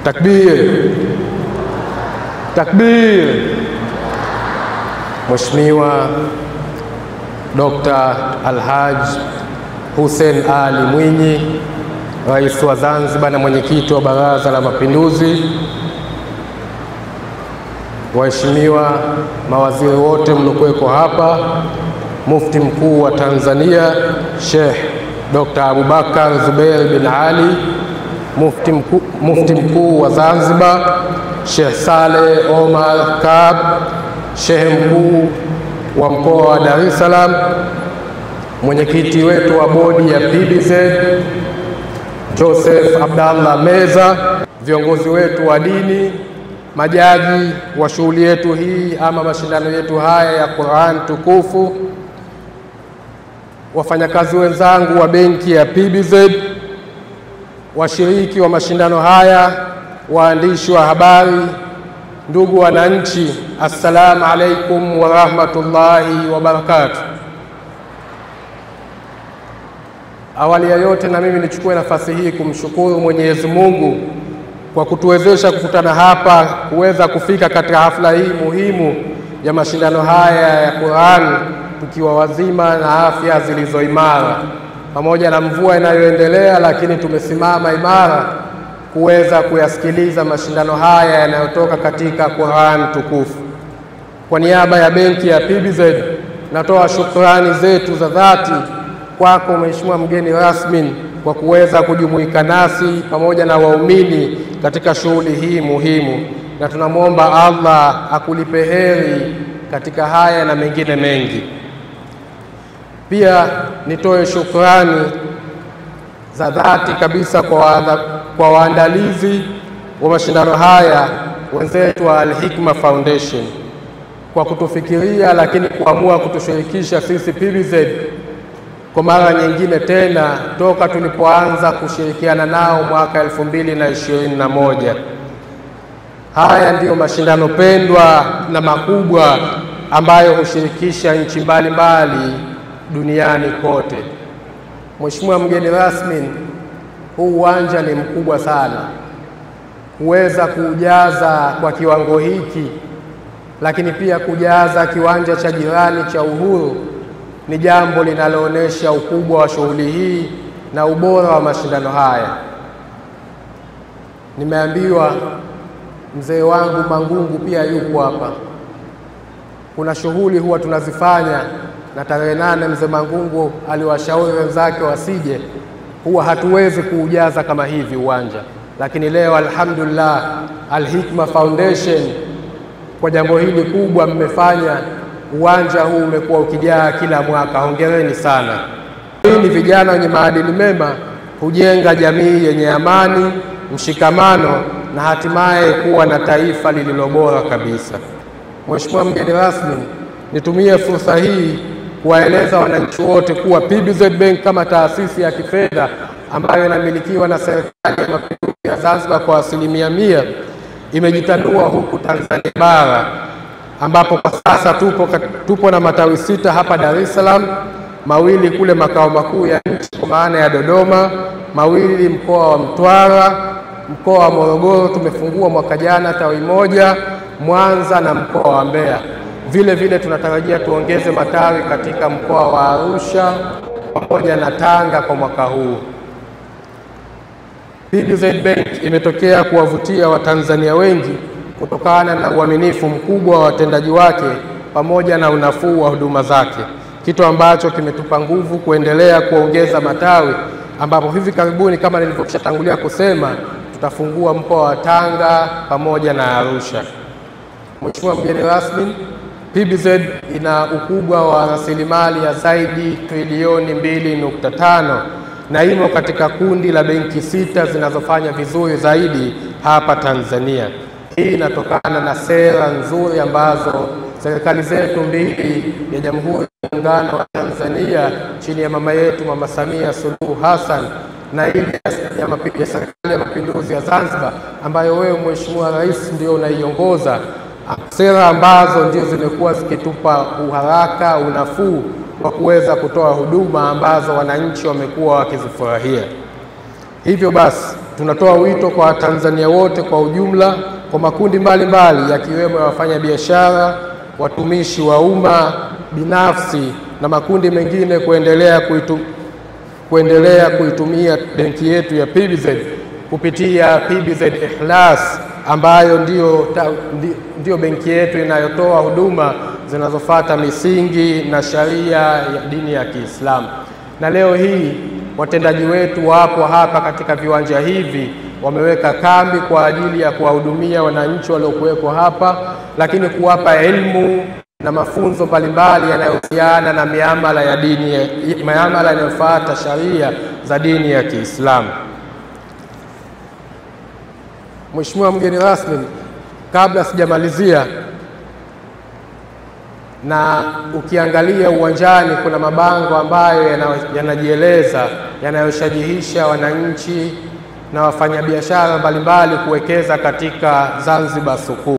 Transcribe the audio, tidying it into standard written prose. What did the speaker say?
Takbir! Takbir! Mheshimiwa Dr. Alhaj Hussein Ali Mwinyi, Rais wa Zanzibar na mwenyekiti wa Baraza la Mapinduzi, waheshimiwa mawaziri wote mliokuweko hapa, Mufti Mkuu wa Tanzania Sheikh Dr. Abubakar Zubeir bin Ali, Mufti Mkuu wa Zanzibar Sheikh Saleh Omar Kaab, Sheikh Mkuu wa Mkoa wa Dar es Salaam, mwenyekiti wetu wa bodi ya PBZ Joseph Abdallah Meza, viongozi wetu wa dini, majaji wa shughuli yetu hii ama mashindano yetu haya ya Qur'an tukufu, wafanyakazi wenzangu wa benki ya PBZ, washiriki wa mashindano haya, waandishi wa habari, ndugu wananchi, assalamu alaikum wa rahmatullahi wa barakatuh. Awali ya yote, na mimi nichukue nafasi hii kumshukuru Mwenyezi Mungu kwa kutuwezesha kukutana hapa kuweza kufika katika hafla hii muhimu ya mashindano haya ya Qur'an tukiwa wazima na afya zilizo imara. Pamoja na mvua inayoendelea, lakini tumesimama imara kuweza kuyasikiliza mashindano haya yanayotoka katika Qur'an tukufu. Kwa niaba ya benki ya PBZ natoa shukrani zetu za dhati kwako Mheshimiwa mgeni rasmi kwa kuweza kujumuika nasi pamoja na waumini katika shughuli hii muhimu, na tunamwomba Allah akulipe heri katika haya na mengine mengi. Pia nitoe shukrani za dhati kabisa kwa waandalizi wa mashindano haya wenzetu wa Al-Hikma Foundation kwa kutufikiria, lakini kuamua kutushirikisha sisi PBZ kwa mara nyingine tena toka tulipoanza kushirikiana nao mwaka 2021. Haya ndiyo mashindano pendwa na makubwa ambayo hushirikisha nchi mbalimbali duniani kote. Mheshimiwa mgeni rasmi, huu uwanja ni mkubwa sana. Kuweza kujaza kwa kiwango hiki, lakini pia kujaza kiwanja cha jirani cha Uhuru ni jambo linaloonyesha ukubwa wa shughuli hii na ubora wa mashindano haya. Nimeambiwa mzee wangu Mangungu pia yuko hapa. Kuna shughuli huwa tunazifanya na tarehe 8 mzee Mangungu aliwashauri wenzake wasije, huwa hatuwezi kuujaza kama hivi uwanja, lakini leo alhamdulillah Al-Hikma Foundation kwa jambo hili kubwa mmefanya uwanja huu umekuwa ukijaa kila mwaka. Hongereni sana. Hii ni vijana wenye maadili mema hujenga jamii yenye amani, mshikamano na hatimaye kuwa na taifa lililo bora kabisa. Mheshimiwa mgeni rasmi, nitumie fursa hii kuwaeleza wananchi wote kuwa PBZ Bank kama taasisi ya kifedha ambayo inamilikiwa na Serikali ya Mapinduzi ya Zanzibar kwa 100% imejitanua huku Tanzania bara, ambapo kwa sasa tupo na matawi 6 hapa Dar es Salaam, mawili kule makao makuu ya nchi kwa maana ya Dodoma, mawili mkoa wa Mtwara, mkoa wa Morogoro tumefungua mwaka jana tawi moja, Mwanza na mkoa wa Mbeya. Vile vile tunatarajia tuongeze matawi katika mkoa wa Arusha pamoja na Tanga kwa mwaka huu. PBZ Bank imetokea kuwavutia Watanzania wengi kutokana na uaminifu mkubwa wa watendaji wake pamoja na unafuu wa huduma zake, kitu ambacho kimetupa nguvu kuendelea kuongeza matawi, ambapo hivi karibuni kama nilivyoshatangulia kusema tutafungua mkoa wa Tanga pamoja na Arusha. Mheshimiwa mgeni rasmi, PBZ ina ukubwa wa rasilimali ya zaidi trilioni 2.5 na imo katika kundi la benki 6 zinazofanya vizuri zaidi hapa Tanzania. Hii inatokana na sera nzuri ambazo serikali zetu mbili ya Jamhuri ya Muungano wa Tanzania chini ya mama yetu Mama Samia Suluhu Hassan na ile ya Serikali ya Mapinduzi ya Zanzibar ambayo wewe Mheshimiwa Rais ndio unaiongoza, sera ambazo ndio zimekuwa zikitupa uharaka, unafuu wa kuweza kutoa huduma ambazo wananchi wamekuwa wakizifurahia. Hivyo basi tunatoa wito kwa Watanzania wote kwa ujumla, kwa makundi mbalimbali yakiwemo ya wafanyabiashara, watumishi wa umma, binafsi na makundi mengine kuendelea kuitumia benki yetu ya PBZ kupitia PBZ Ikhlas, ambayo ndio benki yetu inayotoa huduma zinazofuata misingi na sharia ya dini ya Kiislamu. Na leo hii watendaji wetu wapo hapa katika viwanja hivi, wameweka kambi kwa ajili ya kuwahudumia wananchi waliokuwepo hapa, lakini kuwapa elimu na mafunzo mbalimbali yanayohusiana na miamala inayofuata sharia za dini ya Kiislamu. Mheshimiwa mgeni rasmi, kabla sijamalizia, na ukiangalia uwanjani kuna mabango ambayo yanajieleza, yanayoshajihisha wananchi na wafanyabiashara mbalimbali kuwekeza katika Zanzibar Sukuk.